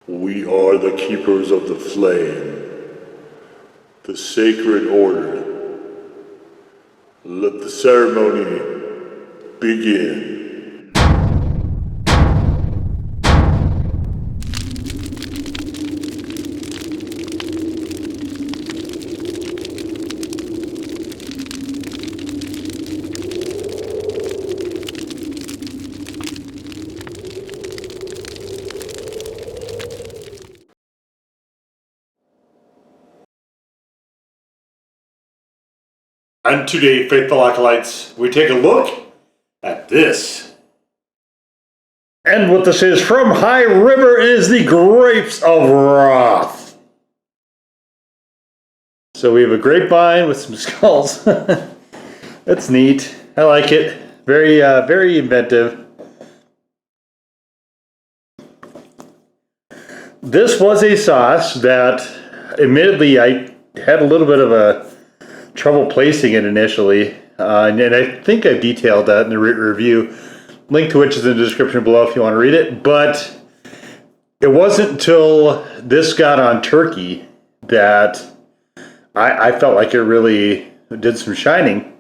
We are the keepers of the flame, the sacred order. Let the ceremony begin. And today, faithful acolytes, we take a look at this. And what this is from High River is the Grapes of Wrath. So we have a grapevine with some skulls. That's neat. I like it. Very inventive. This was a sauce that, admittedly, I had a little bit of a trouble placing it initially, and I think I detailed that in the review, link to which is in the description below if you want to read it. But it wasn't until this got on turkey that I felt like it really did some shining.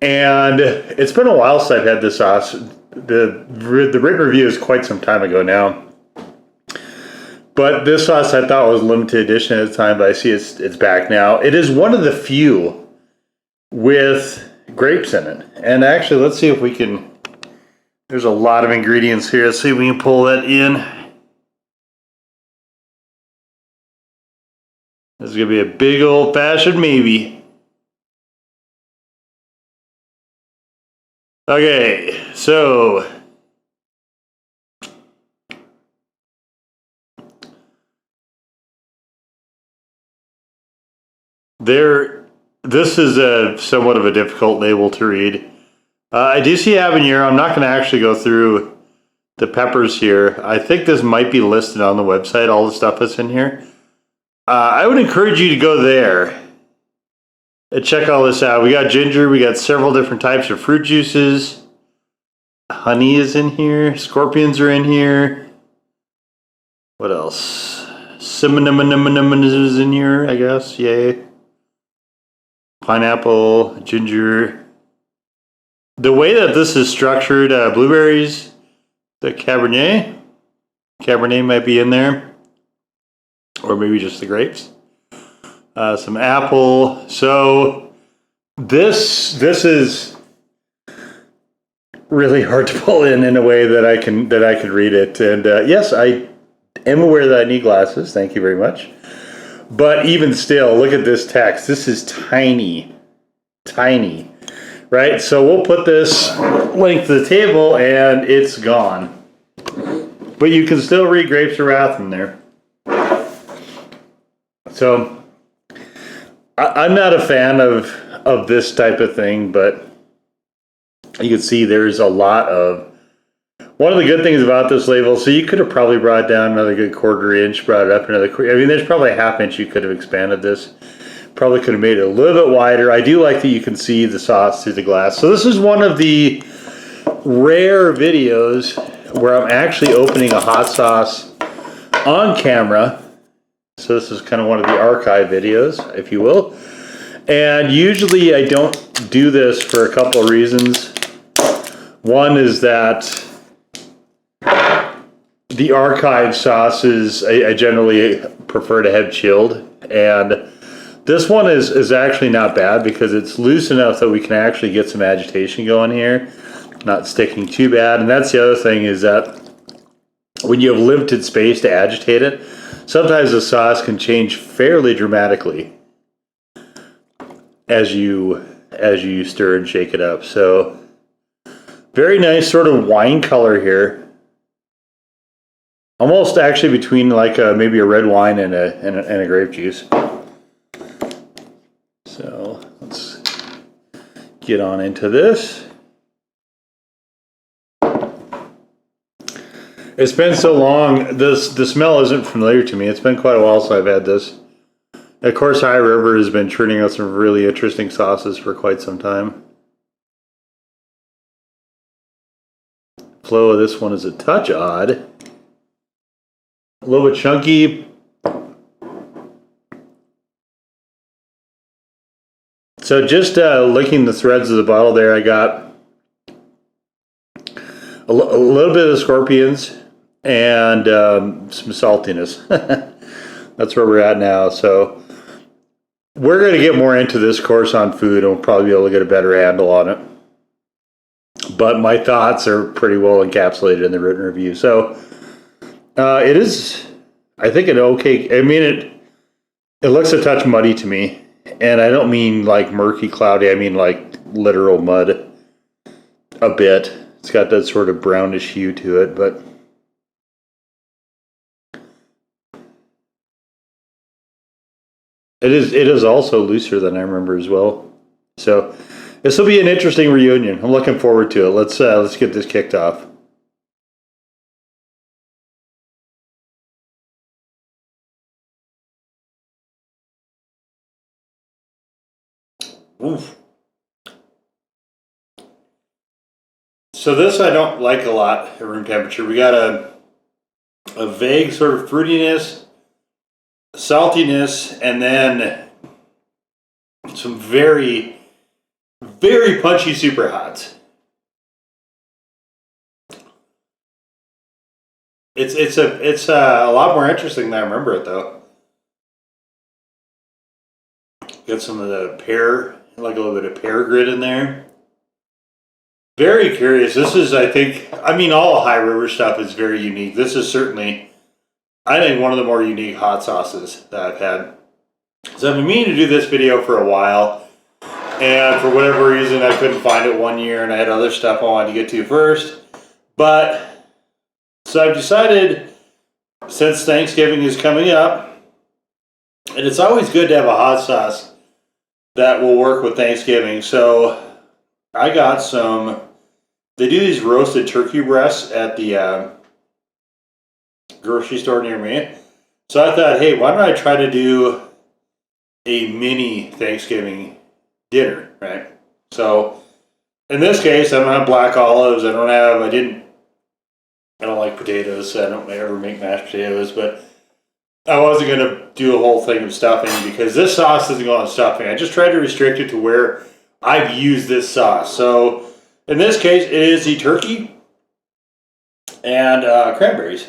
And it's been a while since I've had this sauce. The written review is quite some time ago now. But this sauce I thought was limited edition at the time, but I see it's back now. It is one of the few with grapes in it. And actually, let's see if we can... There's a lot of ingredients here. Let's see if we can pull that in. This is going to be a big old-fashioned maybe. Okay, so... This is somewhat of a difficult label to read. I do see habanero. I'm not going to actually go through the peppers here. I think this might be listed on the website, all the stuff that's in here. I would encourage you to go there and check all this out. We got ginger. We got several different types of fruit juices. Honey is in here. Scorpions are in here. What else? Cinnamon is in here, I guess. Yay. Pineapple, ginger. The way that this is structured, blueberries, the Cabernet might be in there, or maybe just the grapes. Some apple. So this is really hard to pull in a way that I can read it. And yes, I am aware that I need glasses. Thank you very much. But even still, look at this text. This is tiny, right? So we'll put this link to the table and it's gone. But you can still read Grapes of Wrath in there. So I'm not a fan of this type of thing, but you can see there's a lot of... One of the good things about this label, so you could have probably brought down another good 1/4 inch, brought it up another... I mean, there's probably a 1/2 inch you could have expanded this. Probably could have made it a little bit wider. I do like that you can see the sauce through the glass. So this is one of the rare videos where I'm actually opening a hot sauce on camera. So this is kind of one of the archive videos, if you will. And usually I don't do this for a couple of reasons. One is that the archive sauces I generally prefer to have chilled, and this one is actually not bad because it's loose enough that we can actually get some agitation going here, not sticking too bad. And that's the other thing, is that when you have limited space to agitate it, sometimes the sauce can change fairly dramatically as you stir and shake it up. So very nice sort of wine color here. Almost actually between like maybe a red wine and a grape juice. So let's get on into this. It's been so long. The smell isn't familiar to me. It's been quite a while since I've had this. Of course, High River has been churning out some really interesting sauces for quite some time. Flow of this one is a touch odd. A little bit chunky. So just licking the threads of the bottle there, I got a little bit of scorpions and some saltiness. That's where we're at now. So we're going to get more into this course on food, and we'll probably be able to get a better handle on it. But my thoughts are pretty well encapsulated in the written review. So it is, I think, an okay. I mean, it looks a touch muddy to me, and I don't mean like murky, cloudy. I mean like literal mud a bit. It's got that sort of brownish hue to it, but it is also looser than I remember as well. So this will be an interesting reunion. I'm looking forward to it. Let's get this kicked off. Oof. So this I don't like a lot at room temperature. We got a vague sort of fruitiness, saltiness, and then some very, very punchy super hots. It's a lot more interesting than I remember it though. Got some of the pear, like a little bit of pear grit in there. Very curious. This is, I think, I mean, all High River stuff is very unique. This is certainly, I think, one of the more unique hot sauces that I've had. So I've been meaning to do this video for a while, and for whatever reason, I couldn't find it one year, and I had other stuff I wanted to get to first. But, so I've decided, since Thanksgiving is coming up, and it's always good to have a hot sauce that will work with Thanksgiving. So I got some, they do these roasted turkey breasts at the grocery store near me. So I thought, hey, why don't I try to do a mini Thanksgiving dinner, right? So in this case, I don't have black olives. I don't like potatoes, so I don't ever make mashed potatoes, but I wasn't going to do a whole thing of stuffing because this sauce doesn't go on stuffing. I just tried to restrict it to where I've used this sauce. So in this case, it is the turkey and cranberries.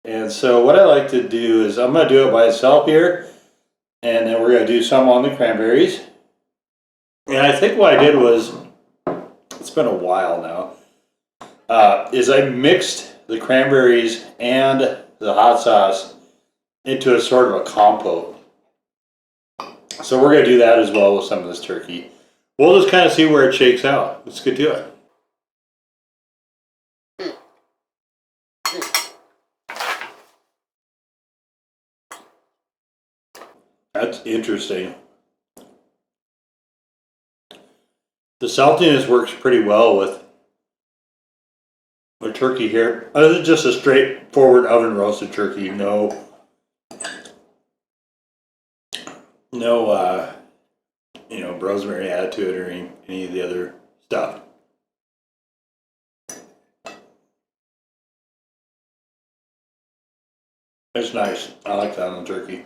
And so what I like to do is I'm going to do it by itself here, and then we're going to do some on the cranberries. And I think what I did was, it's been a while now, is I mixed the cranberries and the hot sauce into a sort of a compote. So we're going to do that as well with some of this turkey. We'll just kind of see where it shakes out. Let's get to it. That's interesting. The saltiness works pretty well with the turkey here. This is just a straightforward oven roasted turkey. No, rosemary added to it or any of the other stuff. It's nice. I like that on the turkey.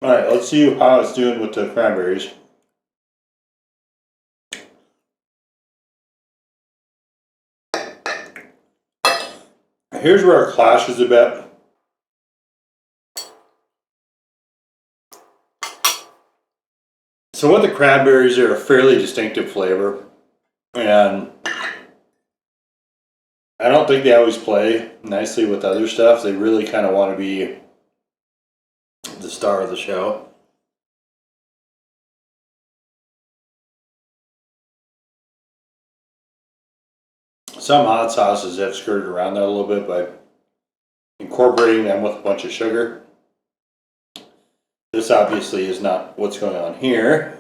All right, let's see how it's doing with the cranberries. Here's where it clashes a bit. So with the cranberries, they're a fairly distinctive flavor, and I don't think they always play nicely with other stuff. They really kind of want to be the star of the show. Some hot sauces have skirted around that a little bit by incorporating them with a bunch of sugar. This obviously is not what's going on here.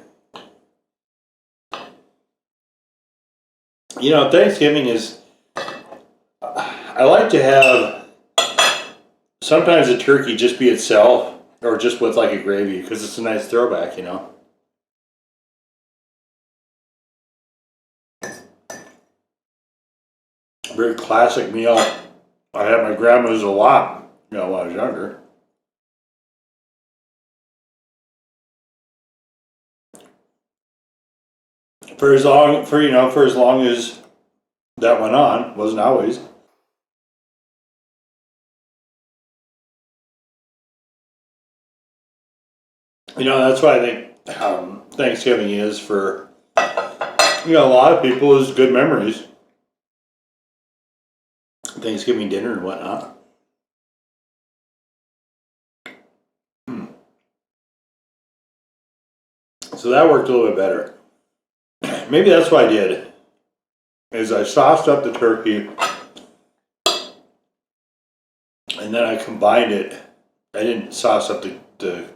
You know, Thanksgiving is, I like to have sometimes a turkey just be itself, or just with like a gravy, because it's a nice throwback, you know. Very classic meal. I had my grandma's a lot, when I was younger. For as long as that went on, wasn't always. That's why I think Thanksgiving is for a lot of people is good memories. Thanksgiving dinner and whatnot. So that worked a little bit better. Maybe that's what I did. Is I sauced up the turkey and then I combined it. I didn't sauce up the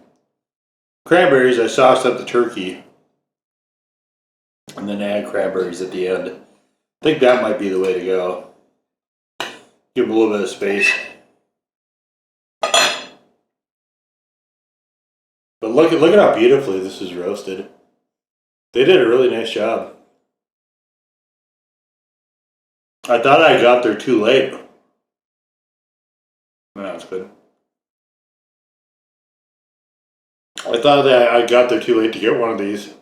cranberries, I sauced up the turkey and then add cranberries at the end. I think that might be the way to go. Give them a little bit of space. But look at how beautifully this is roasted. They did a really nice job. I thought I got there too late. No, that's good. I thought that I got there too late to get one of these,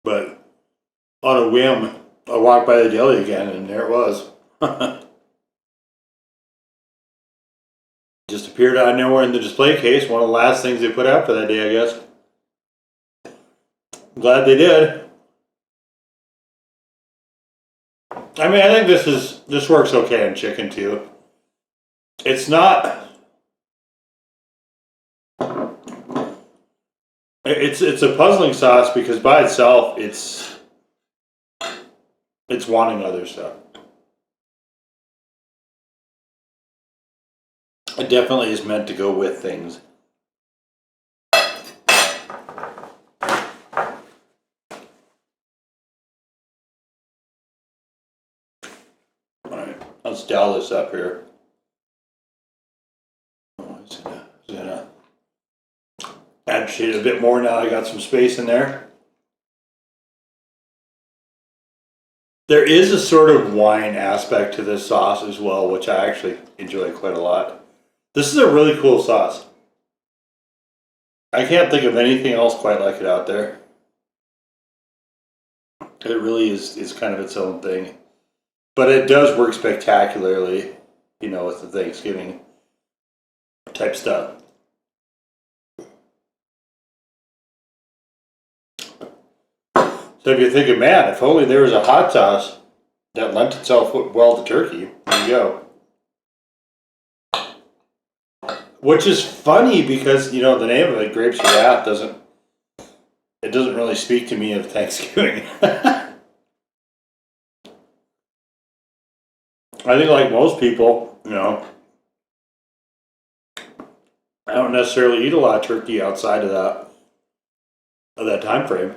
but on a whim, I walked by the deli again, and there it was. Just appeared out of nowhere in the display case. One of the last things they put out for that day, I guess. Glad they did. I mean, I think this works okay in chicken too. It's not. It's a puzzling sauce because by itself it's wanting other stuff. It definitely is meant to go with things. Alright, let's dial this up here. Oh, it's gonna agitate a bit more now. I got some space in there. There is a sort of wine aspect to this sauce as well, which I actually enjoy quite a lot. This is a really cool sauce. I can't think of anything else quite like it out there. It really is kind of its own thing. But it does work spectacularly, with the Thanksgiving type stuff. So if you're thinking, man, if only there was a hot sauce that lent itself well to turkey, there you go. Which is funny because, the name of it, Grapes of Wrath, doesn't really speak to me of Thanksgiving. I think like most people, I don't necessarily eat a lot of turkey outside of that time frame.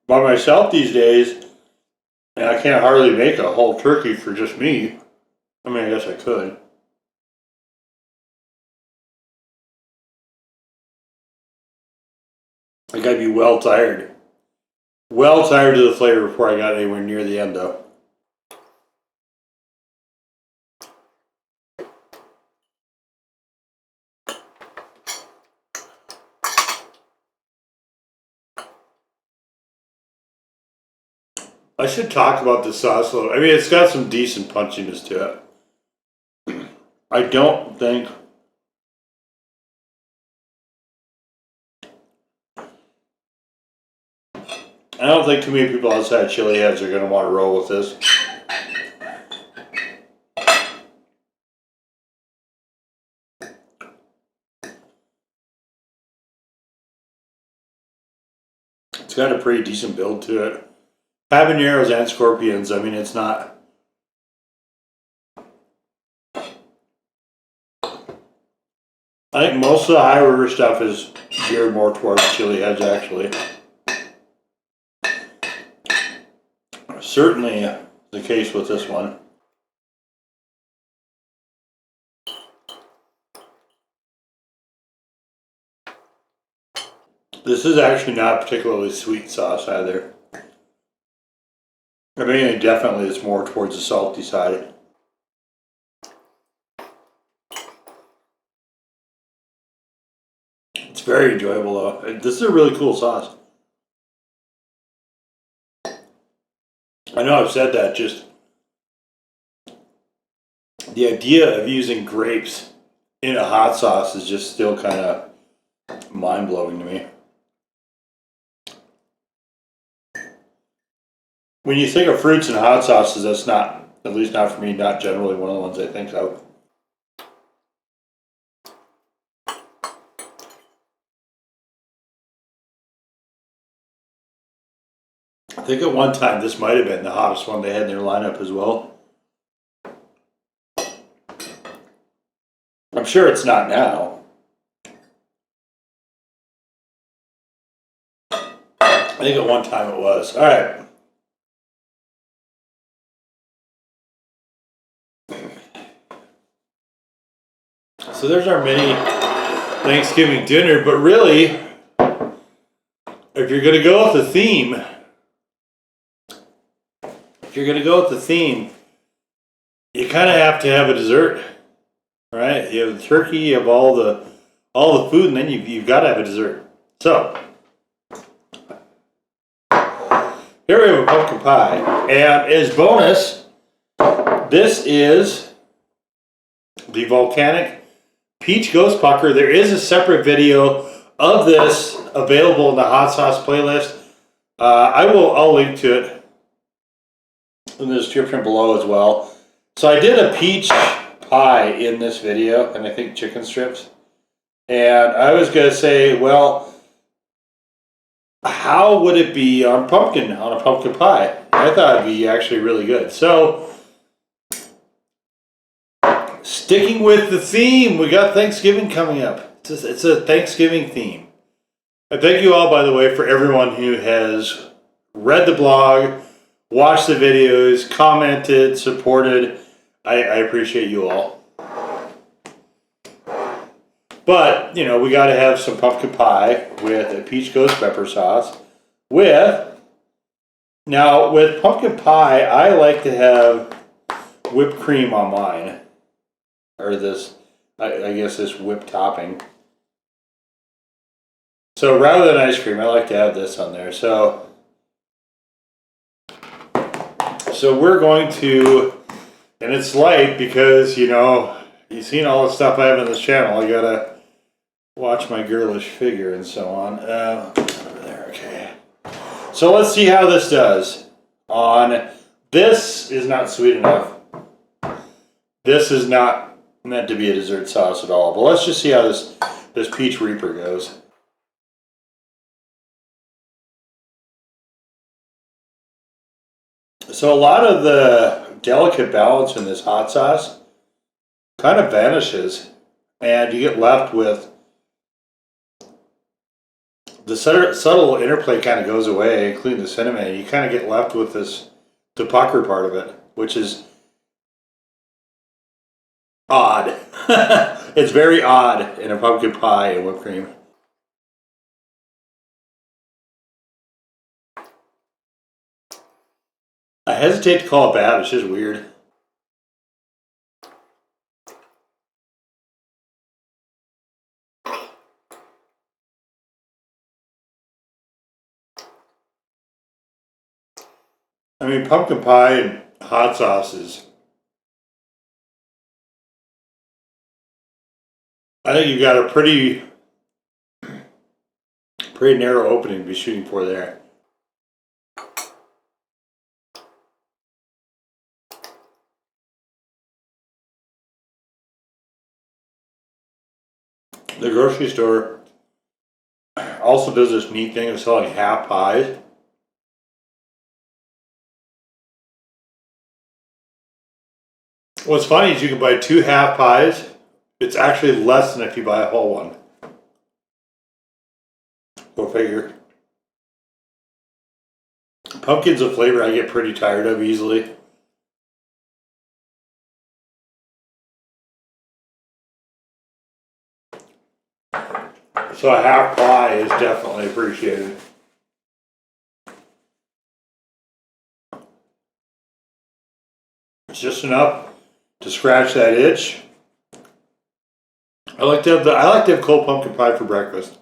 By myself these days, and I can't hardly make a whole turkey for just me. I mean, I guess I could. I gotta be well tired. Well tired of the flavor before I got anywhere near the end, though. I should talk about the sauce a little. I mean, it's got some decent punchiness to it. I don't think too many people outside Chili Heads are going to want to roll with this. It's got a pretty decent build to it. Habaneros and scorpions, I mean, it's not. I think most of the high river stuff is geared more towards Chili Heads, actually. Certainly the case with this one. This is actually not a particularly sweet sauce either. I mean, it definitely is more towards the salty side. It's very enjoyable though. This is a really cool sauce. I know I've said that, just the idea of using grapes in a hot sauce is just still kind of mind-blowing to me. When you think of fruits and hot sauces, that's not, at least not for me, not generally one of the ones I think of. I think at one time this might have been the hottest one they had in their lineup as well. I'm sure it's not now. I think at one time it was. All right. So there's our mini Thanksgiving dinner, but really, if you're going to go with the theme, you kind of have to have a dessert, right? You have the turkey, you have all the food, and then you've got to have a dessert. So here we have a pumpkin pie, and as bonus, this is the volcanic peach ghost pucker. There is a separate video of this available in the hot sauce playlist. I'll link to it in the description below as well. So I did a peach pie in this video, and I think chicken strips. And I was gonna say, well, how would it be on a pumpkin pie? I thought it'd be actually really good. So sticking with the theme, we got Thanksgiving coming up. It's a Thanksgiving theme. And thank you all, by the way, for everyone who has read the blog, watched the videos, commented, supported. I appreciate you all. But, you know, we got to have some pumpkin pie with a peach ghost pepper sauce. Now, with pumpkin pie, I like to have whipped cream on mine. Or this, I guess this whipped topping. So rather than ice cream, I like to have this on there. So we're going to, and it's light because, you know, you've seen all the stuff I have on this channel. I gotta watch my girlish figure and so on. Over there, okay. So let's see how this does. This is not sweet enough. This is not meant to be a dessert sauce at all. But let's just see how this peach reaper goes. So a lot of the delicate balance in this hot sauce kind of vanishes, and you get left with the subtle interplay kind of goes away, including the cinnamon, and you kind of get left with the pucker part of it, which is odd. It's very odd in a pumpkin pie and whipped cream. I hesitate to call it bad, it's just weird. I mean, pumpkin pie and hot sauces. I think you've got a pretty narrow opening to be shooting for there. The grocery store also does this neat thing of selling half pies. What's funny is you can buy 2 half pies. It's actually less than if you buy a whole one. Go figure. Pumpkin's a flavor I get pretty tired of easily. So a half pie is definitely appreciated. It's just enough to scratch that itch. I like to have cold pumpkin pie for breakfast.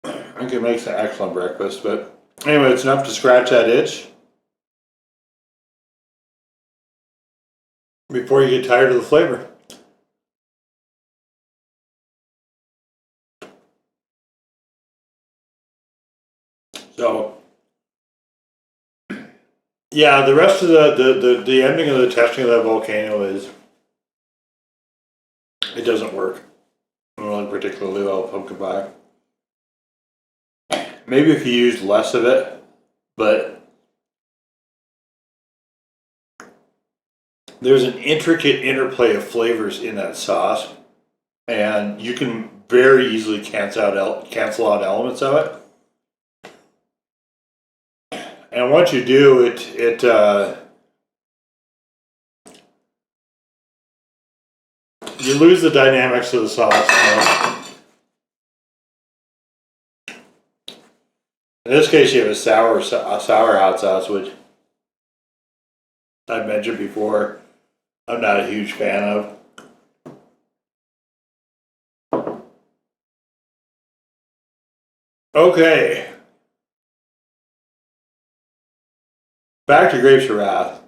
I think it makes an excellent breakfast, but anyway, it's enough to scratch that itch before you get tired of the flavor. So, yeah, the rest of the ending of the testing of that volcano is it doesn't work really particularly well with pumpkin pie. Maybe if you used less of it, but there's an intricate interplay of flavors in that sauce, and you can very easily cancel out elements of it. And once you do, you lose the dynamics of the sauce. In this case, you have a sour hot sauce, which I mentioned before. I'm not a huge fan of. Okay. Back to Grapes of Wrath.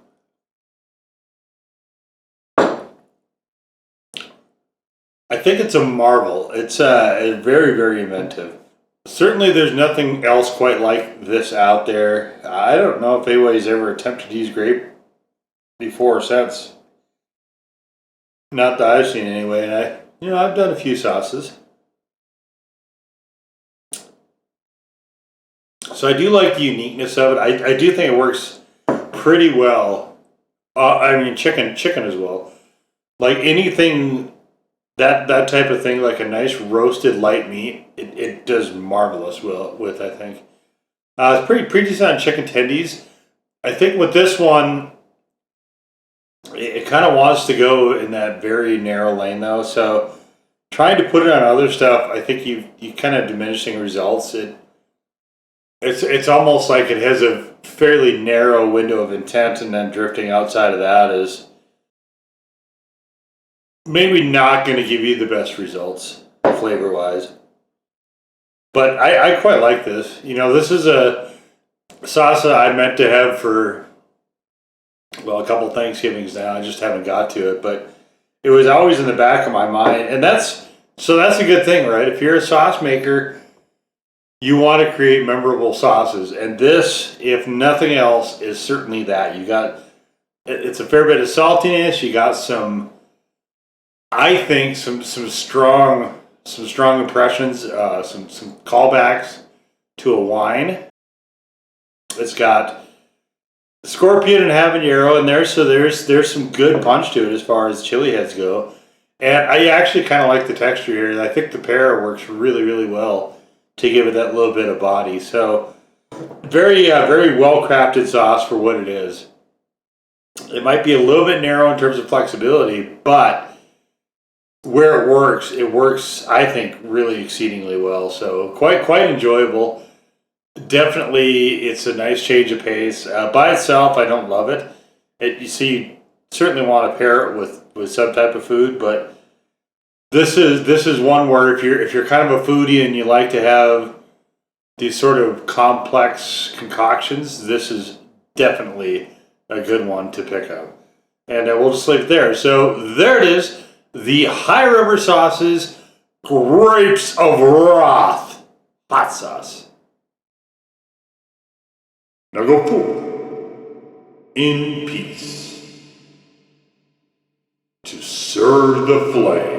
I think it's a marvel. It's very, very inventive. Certainly there's nothing else quite like this out there. I don't know if anybody's ever attempted to use grape before or since. Not that I've seen anyway, and I've done a few sauces. So I do like the uniqueness of it. I do think it works pretty well. Chicken as well. Like anything, that type of thing, like a nice roasted light meat, it does marvelous with, I think. It's pretty decent on chicken tendies. I think with this one, it kind of wants to go in that very narrow lane though. So trying to put it on other stuff, I think you kind of diminishing results. It's almost like it has a fairly narrow window of intent, and then drifting outside of that is maybe not going to give you the best results flavor wise. But I quite like this. This is a sauce that I meant to have for, well, a couple Thanksgivings now. I just haven't got to it, but it was always in the back of my mind, and that's a good thing, right? If you're a sauce maker, you want to create memorable sauces, and this, if nothing else, is certainly that. It's a fair bit of saltiness. You got some, I think, some strong impressions, some callbacks to a wine. It's got scorpion and habanero in there, so there's some good punch to it as far as chili heads go. And I actually kind of like the texture here. I think the pear works really, really well to give it that little bit of body. So very, very well-crafted sauce for what it is. It might be a little bit narrow in terms of flexibility, but where it works, I think, really exceedingly well. So quite enjoyable. Definitely, it's a nice change of pace. By itself, I don't love it. You certainly want to pair it with some type of food, but this is one where if you're kind of a foodie and you like to have these sort of complex concoctions, this is definitely a good one to pick up. And we'll just leave it there. So there it is, the High River Sauces Grapes of Wrath hot sauce. Now go forth in peace to serve the flame.